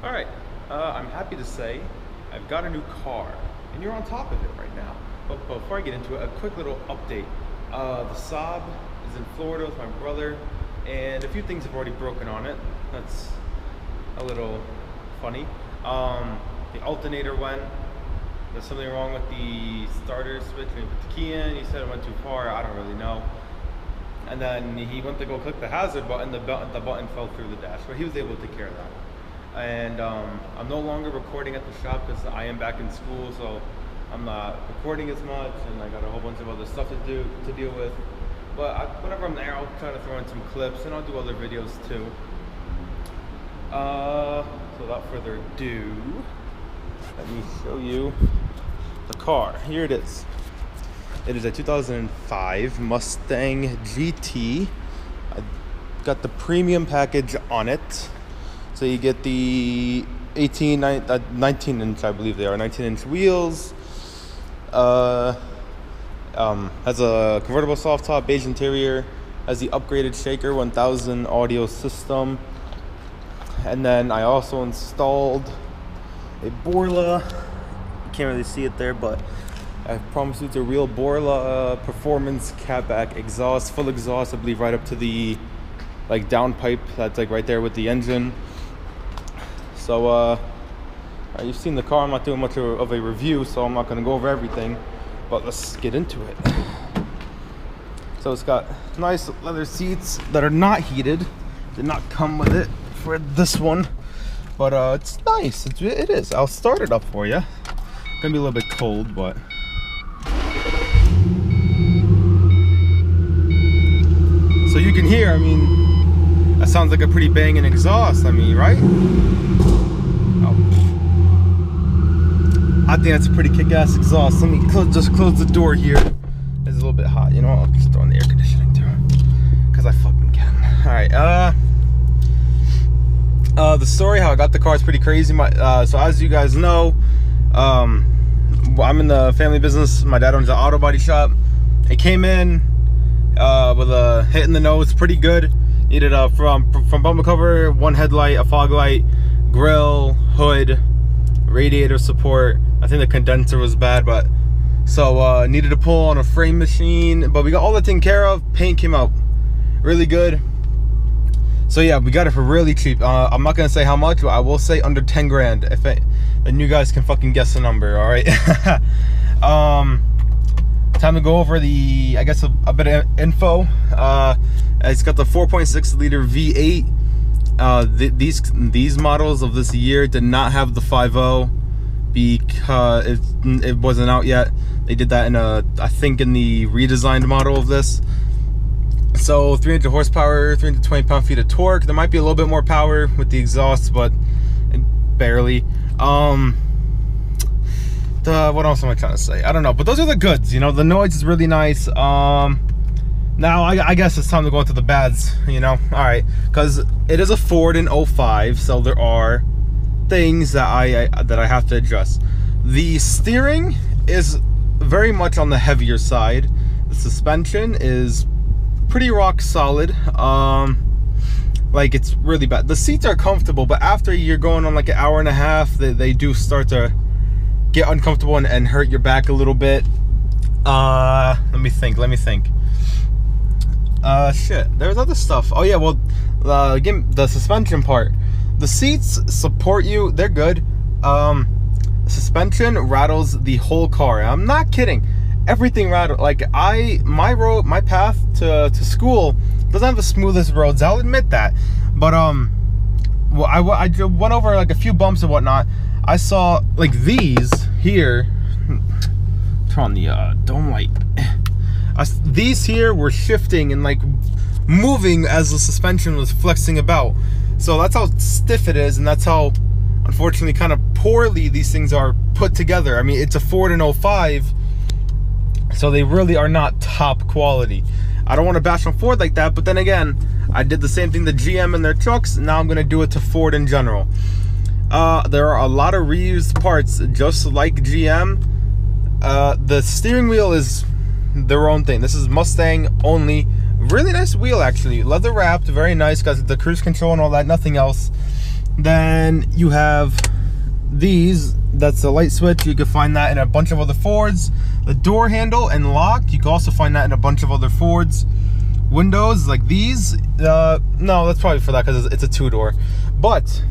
All right, I'm happy to say I've got a new car, and you're on top of it right now. But before I get into it, a quick little update. The Saab is in Florida with my brother, and a few things have already broken on it. That's a little funny. The alternator went. There's something wrong with the starter switch when he put the key in. He said it went too far. I don't really know. And then he went to go click the hazard button. The button fell through the dash, but he was able to take care of that. And I'm no longer recording at the shop because I am back in school, so I'm not recording as much, and I got a whole bunch of other stuff to deal with. But whenever I'm there, I'll try to throw in some clips, and I'll do other videos too. So without further ado, let me show you the car. Here it is. It is a 2005 Mustang GT. I got the premium package on it. So you get the 19-inch, I believe they are, 19-inch wheels. Has a convertible soft top, beige interior. Has the upgraded Shaker 1000 audio system. And then I also installed a Borla. You can't really see it there, but I promise you it's a real Borla performance catback exhaust, full exhaust, I believe, right up to the downpipe that's right there with the engine. So you've seen the car. I'm not doing much of a review, so I'm not going to go over everything, but let's get into it. So it's got nice leather seats that are not heated. Did not come with it for this one, but it's nice. It is. I'll start it up for you. Gonna be a little bit cold, but so you can hear. I mean, that sounds like a pretty banging exhaust. I mean, right? I think that's a pretty kick-ass exhaust. Let me just close the door here. It's a little bit hot. You know what? I'll just throw in the air conditioning too, because I fucking can. All right. The story how I got the car is pretty crazy. So as you guys know, I'm in the family business. My dad owns an auto body shop. It came in with a hit in the nose, pretty good. Needed from bumper cover, one headlight, a fog light, grill, hood, radiator support. I think the condenser was bad, but so needed to pull on a frame machine, but we got all that taken care of. Paint came out really good. So yeah, we got it for really cheap. I'm not gonna say how much, but I will say under 10 grand. Then you guys can fucking guess the number. All right. Time to go over I guess a bit of info. It's got the 4.6 liter V8. These models of this year did not have the 5.0 because it wasn't out yet. They did that I think in the redesigned model of this. So 300 horsepower, 320 pound-feet of torque. There might be a little bit more power with the exhaust, but barely. What else am I trying to say? I don't know, but those are the goods. You know, the noise is really nice. Now I guess it's time to go into the bads. You know, all right, because it is a Ford in 05, so there are things that I have to address. The steering is very much on the heavier side. The suspension is pretty rock solid. It's really bad. The seats are comfortable, but after you're going on like an hour and a half, they do start to get uncomfortable and hurt your back a little bit. Let me think. Shit, there's other stuff. Oh yeah, well, again, the suspension part. The seats support you, they're good. Suspension rattles the whole car. I'm not kidding. Everything rattles. Like my path to school doesn't have the smoothest roads. I'll admit that. But well, I went over like a few bumps and whatnot. I saw like these here. Turn on the dome light. These here were shifting and like moving as the suspension was flexing about. So that's how stiff it is, and that's how, unfortunately, kind of poorly these things are put together. I mean, it's a Ford in 05, so they really are not top quality. I don't want to bash on Ford like that, but then again, I did the same thing to GM in their trucks. Now I'm going to do it to Ford in general. There are a lot of reused parts, just like GM. The steering wheel is their own thing. This is Mustang only. Really nice wheel, actually. Leather wrapped, very nice. Got the cruise control and all that, nothing else. Then you have these, that's the light switch. You can find that in a bunch of other Fords. The door handle and lock, you can also find that in a bunch of other Fords. Windows like these, no, that's probably for that because it's a 2-door. But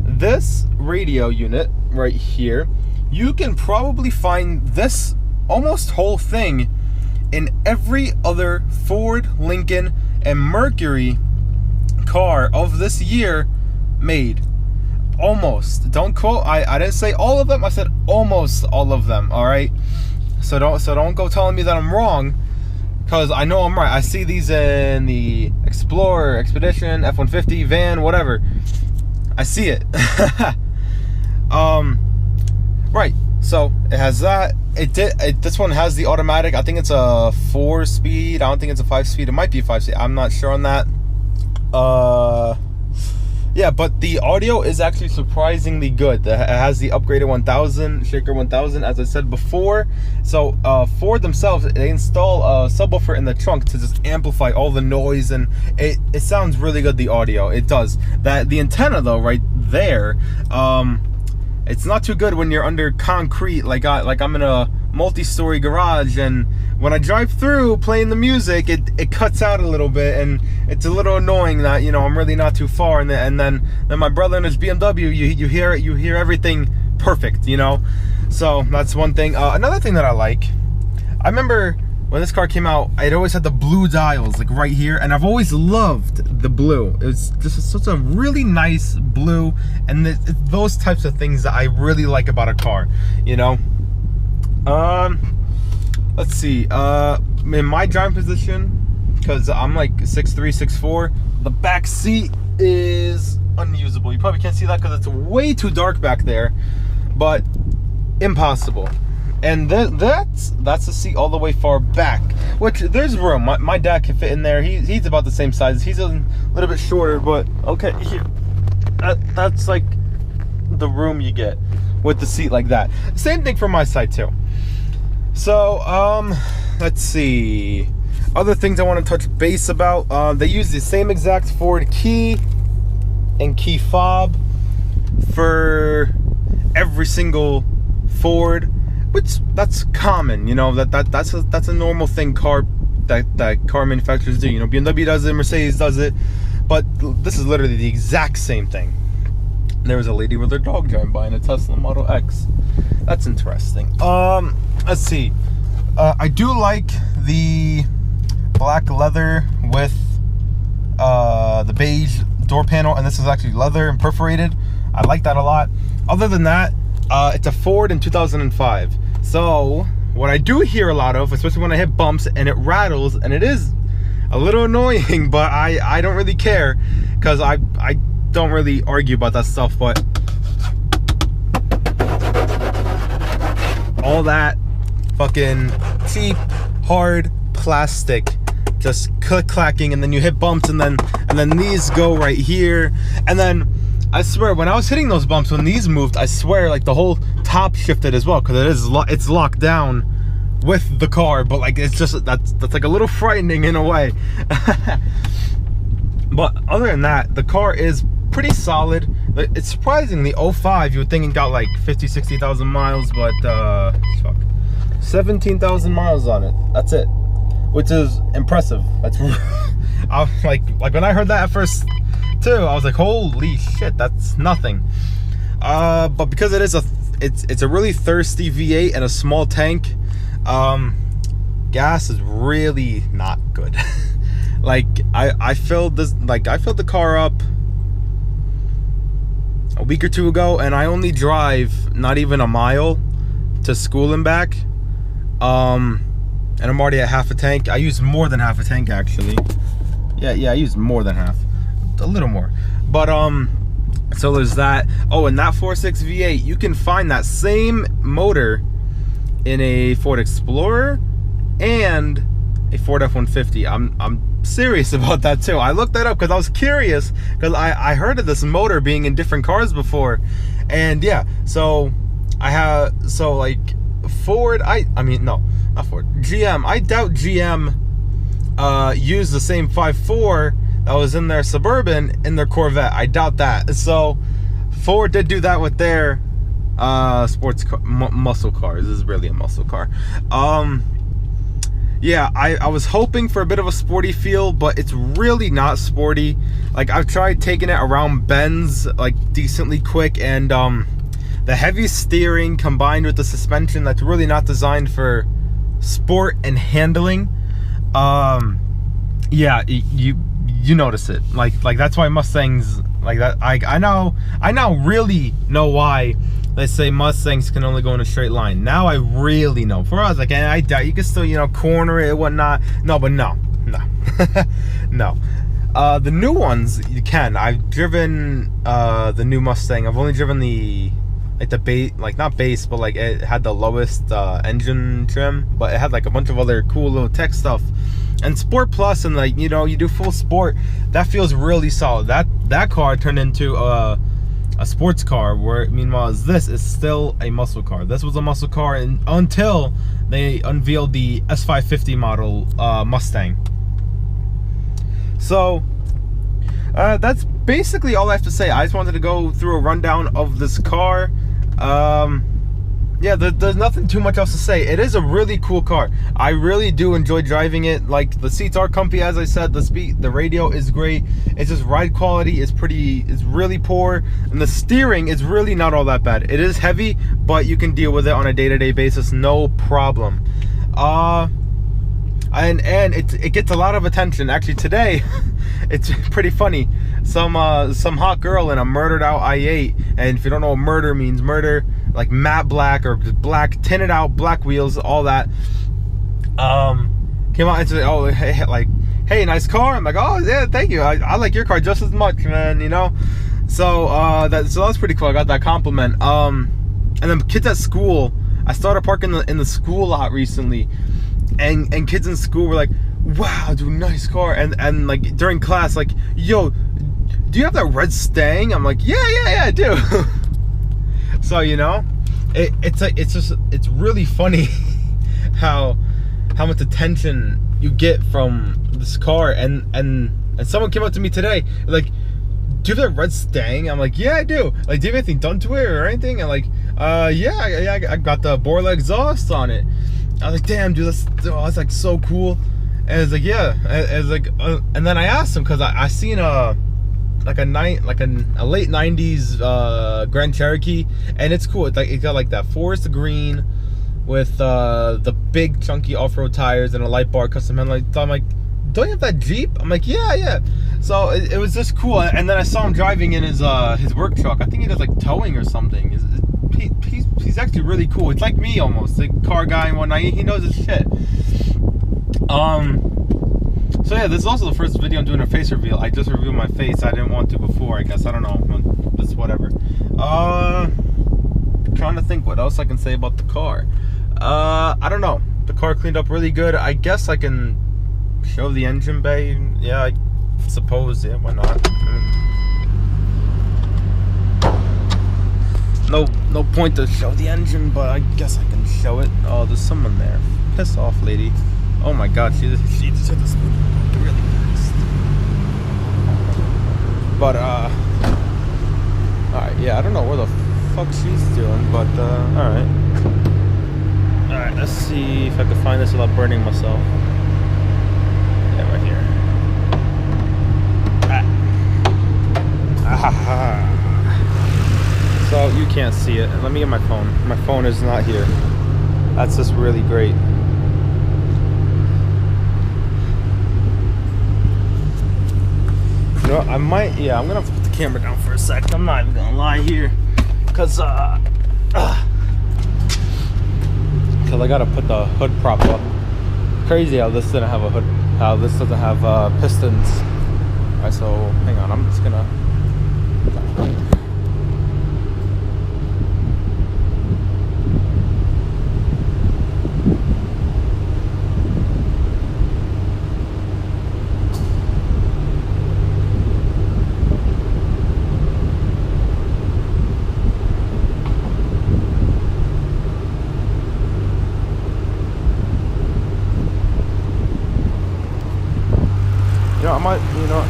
this radio unit right here, you can probably find this almost whole thing in every other Ford, Lincoln, and Mercury car of this year made. Almost. Don't quote. I didn't say all of them. I said almost all of them. All right. So don't go telling me that I'm wrong, because I know I'm right. I see these in the Explorer, Expedition, F-150, van, whatever. I see it. Right. So it has that. This one has the automatic. I think it's a 4-speed. I don't think it's a 5-speed. It might be a 5-speed. I'm not sure on that. Yeah, but the audio is actually surprisingly good. It has the upgraded 1000, Shaker 1000, as I said before. So Ford themselves, they install a subwoofer in the trunk to just amplify all the noise, and it sounds really good, the audio. It does. The antenna though, right there, it's not too good when you're under concrete, like I'm in a multi-story garage, and when I drive through playing the music, it cuts out a little bit, and it's a little annoying that, you know, I'm really not too far, and then my brother in his BMW, you hear everything perfect, you know. So that's one thing. Another thing that I like, I remember when this car came out, I'd always had the blue dials like right here, and I've always loved the blue. It's just such a really nice blue, and it's those types of things that I really like about a car, you know. Let's see, in my driving position, because I'm like 6'3", 6'4", the back seat is unusable. You probably can't see that because it's way too dark back there, but impossible. And that's the seat all the way far back, which there's room. My dad can fit in there. He's about the same size. He's a little bit shorter, but okay, here, that's like the room you get with the seat like that. Same thing from my side too. So let's see, other things I want to touch base about. They use the same exact Ford key and key fob for every single Ford, which that's common, you know. That's a normal thing that car manufacturers do. You know, BMW does it, Mercedes does it, but this is literally the exact same thing. There was a lady with her dog driving by in a Tesla Model X. That's interesting. Let's see. I do like the black leather with the beige door panel, and this is actually leather and perforated. I like that a lot. Other than that, it's a Ford in 2005. So what I do hear a lot of, especially when I hit bumps and it rattles, and it is a little annoying, but I don't really care, because I don't really argue about that stuff, but all that fucking cheap hard plastic just clacking, and then you hit bumps, and then these go right here, and then I swear when I was hitting those bumps, when these moved, I swear like the whole top shifted as well, because it's locked down with the car, but like it's just that's like a little frightening in a way. But other than that, the car is pretty solid. It's surprising, the 05, you would think it got like 50,000-60,000 miles, but fuck, 17,000 miles on it. That's it, which is impressive. That's I was like when I heard that at first too, I was like, holy shit, that's nothing. But because it is it's a really thirsty V8 and a small tank, gas is really not good. Like I filled the car up a week or two ago, and I only drive not even a mile to school and back, and I'm already at half a tank. I use more than half a tank actually. Yeah, I use more than half, a little more. But so there's that. Oh, and that 4.6 V8, you can find that same motor in a Ford Explorer and a Ford F-150. I'm serious about that too. I looked that up because I was curious, because I heard of this motor being in different cars before, and yeah, so I have, so like Ford, I mean no, not Ford, GM, I doubt GM used the same 5.4 that was in their Suburban in their Corvette. I doubt that. So Ford did do that with their sports car, muscle cars. This is really a muscle car. Yeah, I was hoping for a bit of a sporty feel, but it's really not sporty. Like, I've tried taking it around bends, like, decently quick, and the heavy steering combined with the suspension that's really not designed for sport and handling. Yeah, you notice it. Like that's why Mustangs like that. I now really know why they say Mustangs can only go in a straight line. Now I really know. For us, like, I doubt you can still, you know, corner it and whatnot. No, but no. No. The new ones you can. I've driven the new Mustang. I've only driven the base, like not base, but like it had the lowest engine trim, but it had like a bunch of other cool little tech stuff. And Sport Plus, and like, you know, you do full sport, that feels really solid. That car turned into a sports car, where meanwhile this is still a muscle car. This was a muscle car until they unveiled the S550 model Mustang. So that's basically all I have to say. I just wanted to go through a rundown of this car. Yeah, there's nothing too much else to say. It is a really cool car. I really do enjoy driving it. Like, the seats are comfy, as I said. The radio is great. It's just ride quality is really poor, and the steering is really not all that bad. It is heavy, but you can deal with it on a day-to-day basis, no problem. And it gets a lot of attention. Actually, today it's pretty funny. Some hot girl in a murdered out i8, and if you don't know what murder means, murder, like matte black or black, tinted out, black wheels, all that, came out and said, oh, hey, nice car. I'm like, oh yeah, thank you. I like your car just as much, man, you know. So that's pretty cool. I got that compliment. And then kids at school, I started parking in the school lot recently, and kids in school were like, wow, dude, nice car. And like during class, like, yo, do you have that red Stang? I'm like, yeah, I do. So, you know, it's really funny how much attention you get from this car. And someone came up to me today, like, do you have that red Stang? I'm like, yeah, I do. Like, do you have anything done to it or anything? And like, yeah, I got the Borla exhaust on it. I was like, damn, dude, that's like so cool. And it's like, yeah, it's like, and then I asked him, because I seen a late 90s Grand Cherokee, and it's cool. It's like, it got like that forest green with the big chunky off-road tires and a light bar custom headlight. So I'm like, don't you have that Jeep? I'm like, yeah. So it was just cool. And then I saw him driving in his work truck. I think he does like towing or something. He's actually really cool. It's like me almost, like car guy and whatnot. He knows his shit. So yeah, this is also the first video I'm doing a face reveal. I just revealed my face. I didn't want to before, I guess. I don't know. Just whatever. Trying to think what else I can say about the car. I don't know. The car cleaned up really good. I guess I can show the engine bay. Yeah, I suppose. Yeah, why not? No point to show the engine, but I guess I can show it. Oh, there's someone there. Piss off, lady. Oh my god, she just hit the speed really fast. But alright, yeah, I don't know where the fuck she's doing, but alright. Alright, let's see if I can find this without burning myself. Yeah, right here. Ah. So you can't see it. Let me get my phone. My phone is not here. That's just really great. You know, I might, yeah, I'm gonna have to put the camera down for a sec. I'm not even gonna lie here, cause I gotta put the hood prop up. Crazy how this didn't have a hood, how this doesn't have pistons. Alright, so hang on, I'm just gonna. I might,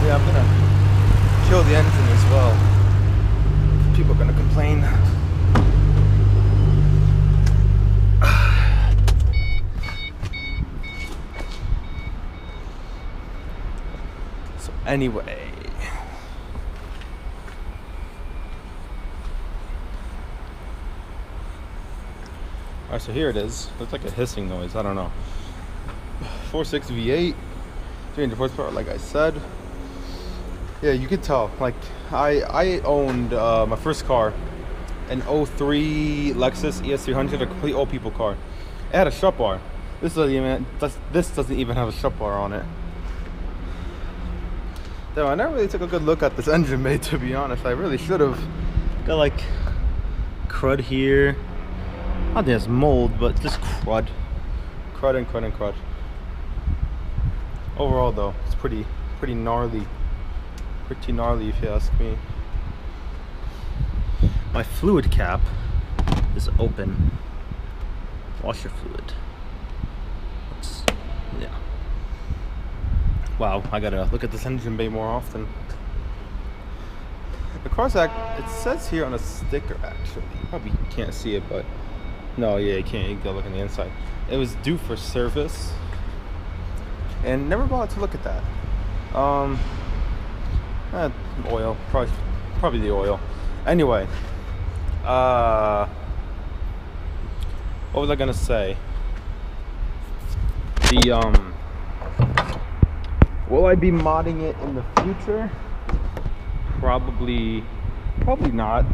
yeah, I'm gonna show the end. complain. So anyway, alright, so here it is. Looks like a hissing noise. I don't know. 4.6 V8, 300 horsepower, like I said. Yeah, you could tell. Like I owned my first car, an 03 Lexus ES300, a complete old people car. It had a shut bar. This doesn't even have a shut bar on it. Though I never really took a good look at this engine bay, to be honest. I really should have. Got like crud here. I don't think it's mold, but just crud. Crud and crud and crud. Overall though, it's pretty gnarly. Pretty gnarly if you ask me. My fluid cap is open. Washer fluid. Yeah. Wow, I gotta look at this engine bay more often. The car's it says here on a sticker actually. You probably can't see it, but no, yeah, you can't. You gotta look on the inside. It was due for service, and never bothered to look at that. Oil, probably the oil. Anyway, what was I gonna say? Will I be modding it in the future? Probably not.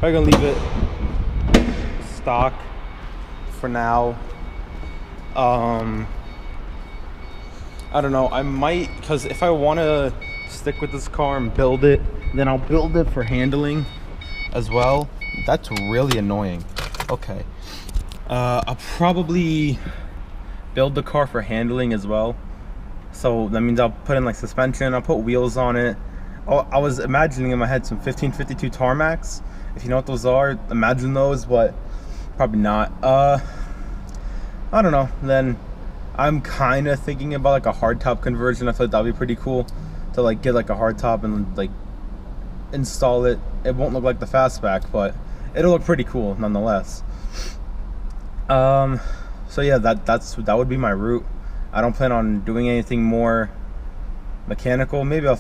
I'm gonna leave it stock for now. I don't know, I might, because if I want to stick with this car and build it, then I'll build it for handling as well. That's really annoying. Okay, I'll probably build the car for handling as well. So that means I'll put in like suspension, I'll put wheels on it. I was imagining in my head some 1552 tarmacs. If you know what those are, imagine those, but probably not. I don't know. Then I'm kind of thinking about like a hardtop conversion. I feel like that'd be pretty cool to like get like a hardtop and like install it. It won't look like the fastback, but it'll look pretty cool nonetheless. So yeah, that would be my route. I don't plan on doing anything more mechanical. Maybe I'll